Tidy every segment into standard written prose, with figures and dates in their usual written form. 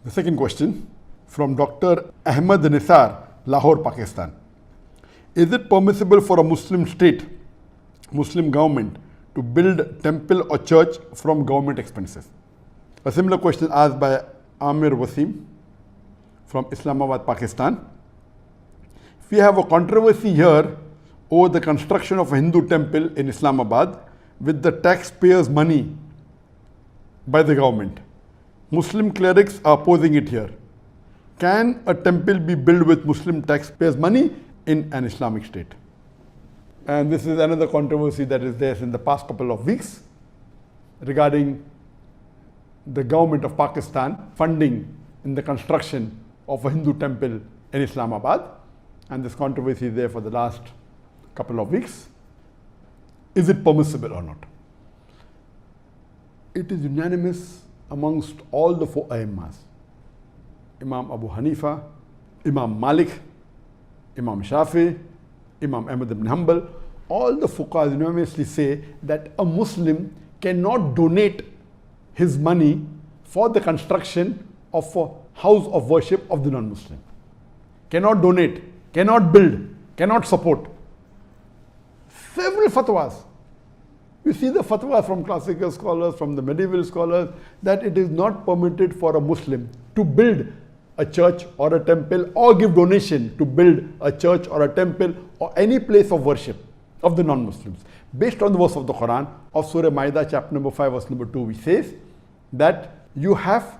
The second question from Dr. Ahmed Nisar, Lahore, Pakistan. Is it permissible for a Muslim state, Muslim government, to build temple or church from government expenses? A similar question asked by Amir Wasim from Islamabad, Pakistan. We have a controversy here over the construction of a Hindu temple in Islamabad with the taxpayers' money by the government. Muslim clerics are opposing it here. Can a temple be built with Muslim taxpayers' money in an Islamic state? And this is another controversy that is there in the past couple of weeks regarding the government of Pakistan funding in the construction of a Hindu temple in Islamabad. And this controversy is there for the last couple of weeks. Is it permissible or not? It is unanimous amongst all the four Aimmas. Imam Abu Hanifa, Imam Malik, Imam Shafi, Imam Ahmad ibn Hanbal, all the fuqahas unanimously say that a Muslim cannot donate his money for the construction of a house of worship of the non-Muslim. Cannot donate, cannot build, cannot support. Several fatwas. You see the fatwa from classical scholars, from the medieval scholars, that it is not permitted for a Muslim to build a church or a temple or give donation to build a church or a temple or any place of worship of the non-Muslims. Based on the verse of the Quran of Surah Ma'idah chapter number 5 verse number 2, which says that you have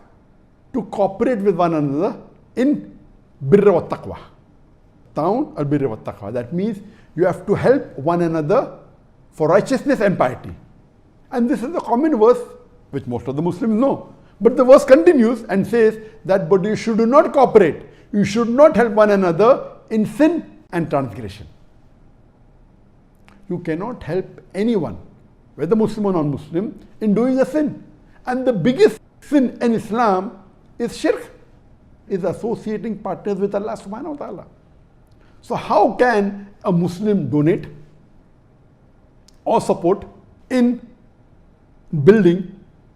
to cooperate with one another in birra wa taqwa. Ta'awun al birra wa taqwa. That means you have to help one another for righteousness and piety. And this is a common verse which most of the Muslims know. But the verse continues and says that but you should not cooperate. You should not help one another in sin and transgression. You cannot help anyone, whether Muslim or non-Muslim, in doing a sin. And the biggest sin in Islam is shirk, is associating partners with Allah subhanahu wa ta'ala. So how can a Muslim donate or support in building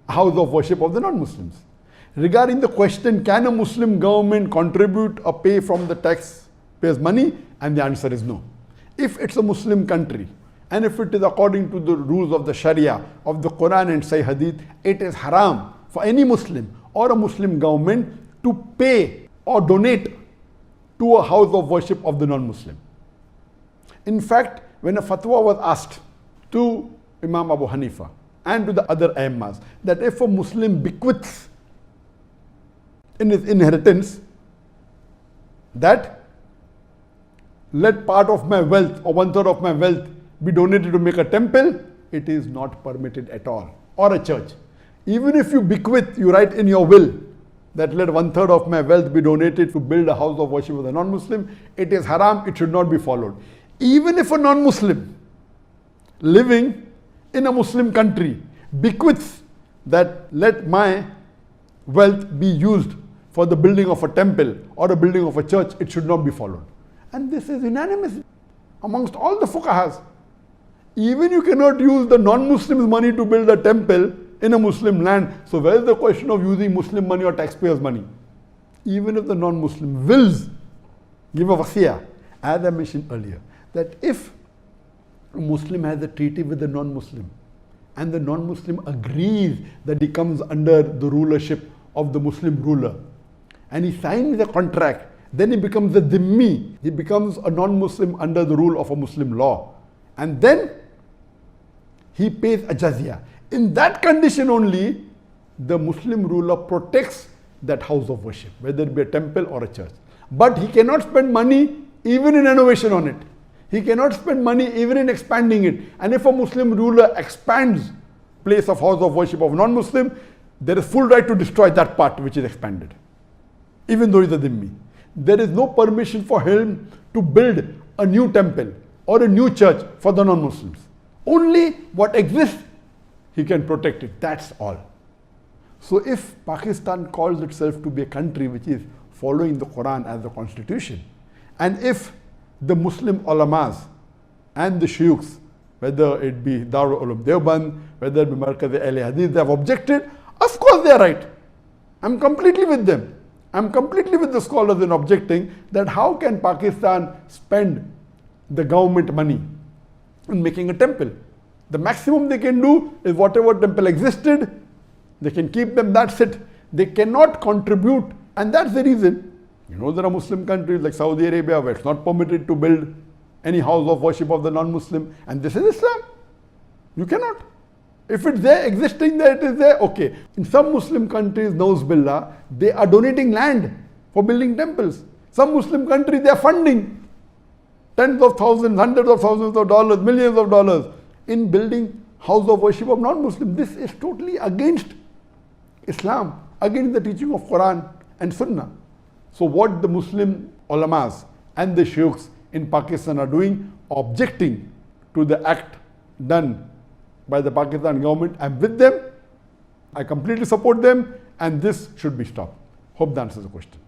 a house of worship of the non-Muslims? Regarding the question, can a Muslim government contribute or pay from the taxpayers' money? And the answer is no. If it's a Muslim country, and if it is according to the rules of the Sharia, of the Quran and Sahih Hadith, it is haram for any Muslim or a Muslim government to pay or donate to a house of worship of the non-Muslim. In fact, when a fatwa was asked to Imam Abu Hanifa and to the other Aimmas that if a Muslim bequeaths in his inheritance that let part of my wealth or 1/3 of my wealth be donated to make a temple, it is not permitted at all, or a church. Even if you bequeath, you write in your will that let 1/3 of my wealth be donated to build a house of worship of the non-Muslim, it is haram, it should not be followed. Even if a non-Muslim living in a Muslim country bequeaths that let my wealth be used for the building of a temple or the building of a church, it should not be followed. And this is unanimous amongst all the fuqahas. Even you cannot use the non-Muslims' money to build a temple in a Muslim land. So where is the question of using Muslim money or taxpayers' money? Even if the non-Muslim wills give a wasiyah, as I mentioned earlier, that if a Muslim has a treaty with the non-Muslim and the non-Muslim agrees that he comes under the rulership of the Muslim ruler and he signs the contract, then he becomes a dhimmi, he becomes a non-Muslim under the rule of a Muslim law, and then he pays a jizya. In that condition only, the Muslim ruler protects that house of worship, whether it be a temple or a church. But he cannot spend money even in renovation on it. He cannot spend money even in expanding it. And if a Muslim ruler expands place of house of worship of non-Muslim, there is full right to destroy that part which is expanded, even though he is a dhimmi. There is no permission for him to build a new temple or a new church for the non-Muslims. Only what exists, he can protect it. That's all. So if Pakistan calls itself to be a country which is following the Quran as the constitution, and if the Muslim ulamas and the shuyukhs, whether it be Darul Ulum Deoband, whether it be Markaz Ahl Hadith, they have objected, of course they are right. I'm completely with them. I'm completely with the scholars in objecting that how can Pakistan spend the government money in making a temple? The maximum they can do is whatever temple existed, they can keep them, that's it. They cannot contribute, and that's the reason. You know, there are Muslim countries like Saudi Arabia where it's not permitted to build any house of worship of the non-Muslim, and this is Islam. You cannot. If it's there, existing there, it is there, okay. In some Muslim countries, Nauz Billah, they are donating land for building temples. Some Muslim countries, they are funding tens of thousands, hundreds of thousands of dollars, millions of dollars in building house of worship of non-Muslims. This is totally against Islam, against the teaching of Quran and Sunnah. So what the Muslim ulamas and the sheikhs in Pakistan are doing, objecting to the act done by the Pakistan government, I'm with them, I completely support them, and this should be stopped. Hope that answers the question.